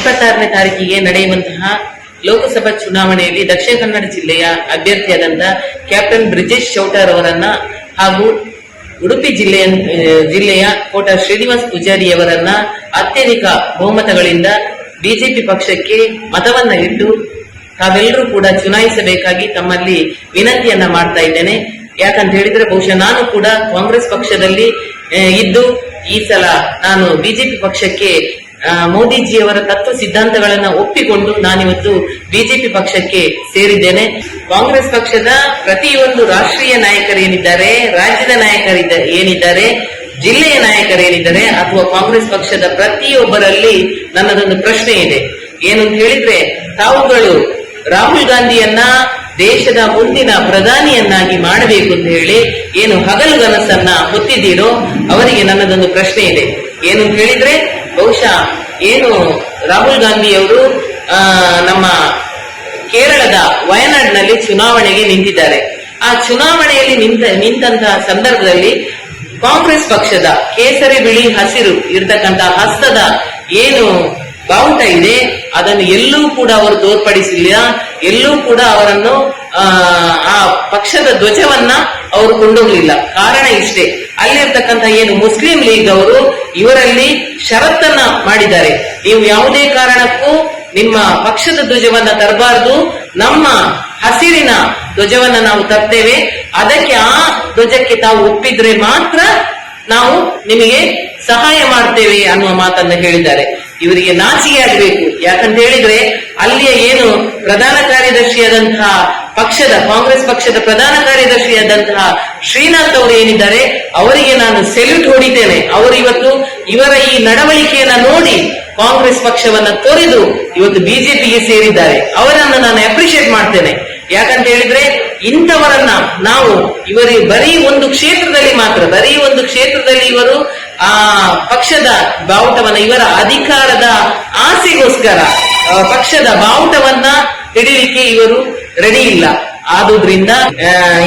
26ನೇ ತಾರೀಕಿಗೆ ನಡೆಯುವಂತಹ ಲೋಕಸಭಾ ಚುನಾವಣೆಯಲ್ಲಿ ದಕ್ಷಿಣ ಕನ್ನಡ ಜಿಲ್ಲೆಯ ಅಭ್ಯರ್ಥಿಯಾದಂತಹ ಕ್ಯಾಪ್ಟನ್ ಬ್ರಿಜೇಶ್ ಚೌಟಾರ್ ಅವರನ್ನ ಹಾಗೂ ಉಡುಪಿ ಜಿಲ್ಲೆಯ ಕೋಟ ಶ್ರೀನಿವಾಸ್ ಪೂಜಾರಿ ಅವರನ್ನ ಅತ್ಯಧಿಕ ಬಹುಮತಗಳಿಂದ ಬಿಜೆಪಿ ಪಕ್ಷಕ್ಕೆ ಮತವನ್ನ ಇಟ್ಟು ತಾವೆಲ್ಲರೂ ಕೂಡ ಚುನಾಯಿಸಬೇಕಾಗಿ ತಮ್ಮಲ್ಲಿ ವಿನಂತಿಯನ್ನ ಮಾಡ್ತಾ ಇದ್ದೇನೆ. ಯಾಕಂತ ಹೇಳಿದ್ರೆ ಬಹುಶಃ ನಾನು ಕೂಡ ಕಾಂಗ್ರೆಸ್ ಪಕ್ಷದಲ್ಲಿ ಇದ್ದು ಈ ಸಲ ನಾನು ಬಿಜೆಪಿ ಪಕ್ಷಕ್ಕೆ ಮೋದಿಜಿಯವರ ತತ್ವ ಸಿದ್ಧಾಂತಗಳನ್ನ ಒಪ್ಪಿಕೊಂಡು ನಾನಿವತ್ತು ಬಿಜೆಪಿ ಪಕ್ಷಕ್ಕೆ ಸೇರಿದ್ದೇನೆ. ಕಾಂಗ್ರೆಸ್ ಪಕ್ಷದ ಪ್ರತಿಯೊಂದು ರಾಷ್ಟ್ರೀಯ ನಾಯಕರೇನಿದ್ದಾರೆ, ರಾಜ್ಯದ ನಾಯಕರು ಏನಿದ್ದಾರೆ, ಜಿಲ್ಲೆಯ ನಾಯಕರೇನಿದ್ದಾರೆ ಅಥವಾ ಕಾಂಗ್ರೆಸ್ ಪಕ್ಷದ ಪ್ರತಿಯೊಬ್ಬರಲ್ಲಿ ನನ್ನದೊಂದು ಪ್ರಶ್ನೆ ಇದೆ. ಏನು ಅಂತ ಹೇಳಿದ್ರೆ, ತಾವುಗಳು ರಾಹುಲ್ ಗಾಂಧಿಯನ್ನ ದೇಶದ ಮುಂದಿನ ಪ್ರಧಾನಿಯನ್ನಾಗಿ ಮಾಡಬೇಕು ಅಂತ ಹೇಳಿ ಏನು ಹಗಲುಗನಸನ್ನ ಹೊತ್ತಿದ್ದೀರೋ ಅವರಿಗೆ ನನ್ನದೊಂದು ಪ್ರಶ್ನೆ ಇದೆ. ಏನು ಅಂತ ಹೇಳಿದ್ರೆ, ಬಹುಶಃ ಏನು ರಾಹುಲ್ ಗಾಂಧಿಯವರು ನಮ್ಮ ಕೇರಳದ ವಯನಾಡ್ನಲ್ಲಿ ಚುನಾವಣೆಗೆ ನಿಂತಿದ್ದಾರೆ. ಆ ಚುನಾವಣೆಯಲ್ಲಿ ನಿಂತಹ ಸಂದರ್ಭದಲ್ಲಿ ಕಾಂಗ್ರೆಸ್ ಪಕ್ಷದ ಕೇಸರಿ ಬಿಳಿ ಹಸಿರು ಇರ್ತಕ್ಕಂತಹ ಹಸ್ತದ ಏನು ಬಾವುಟ ಇದೆ ಅದನ್ನು ಎಲ್ಲೂ ಕೂಡ ಅವರು ತೋರ್ಪಡಿಸಿಲ್ಲ. ಎಲ್ಲೂ ಕೂಡ ಅವರನ್ನು ಆ ಪಕ್ಷದ ಧ್ವಜವನ್ನ ಅವರು ಕೊಂಡೋಗ್ಲಿಲ್ಲ. ಕಾರಣ ಇಷ್ಟೇ, ಅಲ್ಲಿರ್ತಕ್ಕಂಥ ಏನು ಮುಸ್ಲಿಂ ಲೀಗ್ ಅವರು ಇವರಲ್ಲಿ ಷರತ್ತನ್ನ ಮಾಡಿದ್ದಾರೆ, ನೀವು ಯಾವುದೇ ಕಾರಣಕ್ಕೂ ನಿಮ್ಮ ಪಕ್ಷದ ಧ್ವಜವನ್ನ ತರಬಾರದು, ನಮ್ಮ ಹಸಿರಿನ ಧ್ವಜವನ್ನ ನಾವು ತರ್ತೇವೆ, ಅದಕ್ಕೆ ಆ ಧ್ವಜಕ್ಕೆ ತಾವು ಒಪ್ಪಿದ್ರೆ ಮಾತ್ರ ನಾವು ನಿಮಗೆ ಸಹಾಯ ಮಾಡ್ತೇವೆ ಅನ್ನುವ ಮಾತನ್ನ ಹೇಳಿದ್ದಾರೆ. ಇವರಿಗೆ ನಾಚಿಕೆ ಆಗಬೇಕು. ಯಾಕಂತ ಹೇಳಿದ್ರೆ ಅಲ್ಲಿಯ ಏನು ಪ್ರಧಾನ ಕಾರ್ಯದರ್ಶಿಯಾದಂತಹ ಕಾಂಗ್ರೆಸ್ ಪಕ್ಷದ ಪ್ರಧಾನ ಕಾರ್ಯದರ್ಶಿಯಾದಂತಹ ಶ್ರೀನಾಥ್ ಅವರು ಏನಿದ್ದಾರೆ ಅವರಿಗೆ ನಾನು ಸೆಲ್ಯೂಟ್ ಹೊಡಿತೇನೆ. ಅವರು ಇವರ ಈ ನಡವಳಿಕೆಯನ್ನ ನೋಡಿ ಕಾಂಗ್ರೆಸ್ ಪಕ್ಷವನ್ನ ತೊರೆದು ಇವತ್ತು ಬಿಜೆಪಿಗೆ ಸೇರಿದ್ದಾರೆ. ಅವರನ್ನು ನಾನು ಅಪ್ರಿಶಿಯೇಟ್ ಮಾಡ್ತೇನೆ. ಯಾಕಂತ ಹೇಳಿದ್ರೆ ಇಂಥವರನ್ನ ನಾವು ಬರೀ ಒಂದು ಕ್ಷೇತ್ರದಲ್ಲಿ ಇವರು ಆ ಪಕ್ಷದ ಬಾವುಟವನ್ನ ಇವರ ಅಧಿಕಾರದ ಆಸೆಗೋಸ್ಕರ ಪಕ್ಷದ ಬಾವುಟವನ್ನ ಹಿಡಿಲಿಕ್ಕೆ ಇವರು ರೆಡಿ ಇಲ್ಲ. ಆದುದರಿಂದ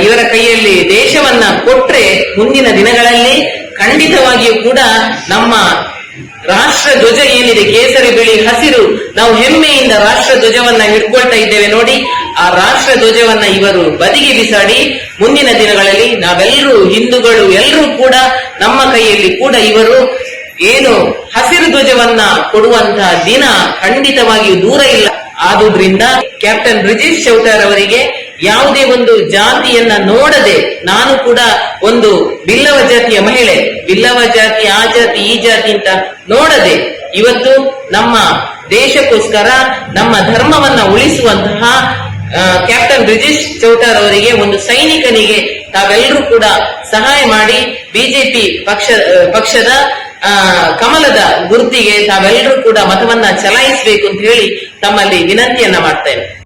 ಇವರ ಕೈಯಲ್ಲಿ ದೇಶವನ್ನ ಕೊಟ್ರೆ ಮುಂದಿನ ದಿನಗಳಲ್ಲಿ ಖಂಡಿತವಾಗಿಯೂ ಕೂಡ ನಮ್ಮ ರಾಷ್ಟ್ರ ಧ್ವಜ ಏನಿದೆ ಕೇಸರಿ ಬಿಳಿ ಹಸಿರು, ನಾವು ಹೆಮ್ಮೆಯಿಂದ ರಾಷ್ಟ್ರ ಧ್ವಜವನ್ನ ಹಿಡ್ಕೊಳ್ತಾ ಇದ್ದೇವೆ ನೋಡಿ, ಆ ರಾಷ್ಟ್ರ ಧ್ವಜವನ್ನ ಇವರು ಬದಿಗೆ ಬಿಸಾಡಿ ಮುಂದಿನ ದಿನಗಳಲ್ಲಿ ನಾವೆಲ್ಲರೂ ಹಿಂದೂಗಳು ಎಲ್ಲರೂ ಕೂಡ ನಮ್ಮ ಕೈಯಲ್ಲಿ ಕೂಡ ಇವರು ಏನು ಹಸಿರು ಧ್ವಜವನ್ನ ಕೊಡುವಂತಹ ದಿನ ಖಂಡಿತವಾಗಿಯೂ ದೂರ ಇಲ್ಲ. ಆದುದರಿಂದ ಕ್ಯಾಪ್ಟನ್ ಬ್ರಿಜೇಶ್ ಚೌಟಾರ್ ಅವರಿಗೆ ಯಾವುದೇ ಒಂದು ಜಾತಿಯನ್ನ ನೋಡದೆ, ನಾನು ಕೂಡ ಒಂದು ಬಿಲ್ಲವ ಜಾತಿಯ ಮಹಿಳೆ, ಬಿಲ್ಲವ ಜಾತಿ ಆ ಜಾತಿ ಈ ಜಾತಿ ಅಂತ ನೋಡದೆ ಇವತ್ತು ನಮ್ಮ ದೇಶಕ್ಕೋಸ್ಕರ ನಮ್ಮ ಧರ್ಮವನ್ನ ಉಳಿಸುವಂತಹ ಕ್ಯಾಪ್ಟನ್ ಬ್ರಿಜೇಶ್ ಚೌಟಾರ್ ಅವರಿಗೆ ಒಂದು ಸೈನಿಕನಿಗೆ ತಾವೆಲ್ಲರೂ ಕೂಡ ಸಹಾಯ ಮಾಡಿ ಬಿಜೆಪಿ ಪಕ್ಷದ ಕಮಲದ ಗುರುತಿಗೆ ತಾವೆಲ್ಲರೂ ಕೂಡ ಮತವನ್ನ ಚಲಾಯಿಸಬೇಕು ಅಂತ ಹೇಳಿ ತಮ್ಮಲ್ಲಿ ವಿನಂತಿಯನ್ನ ಮಾಡ್ತೇನೆ.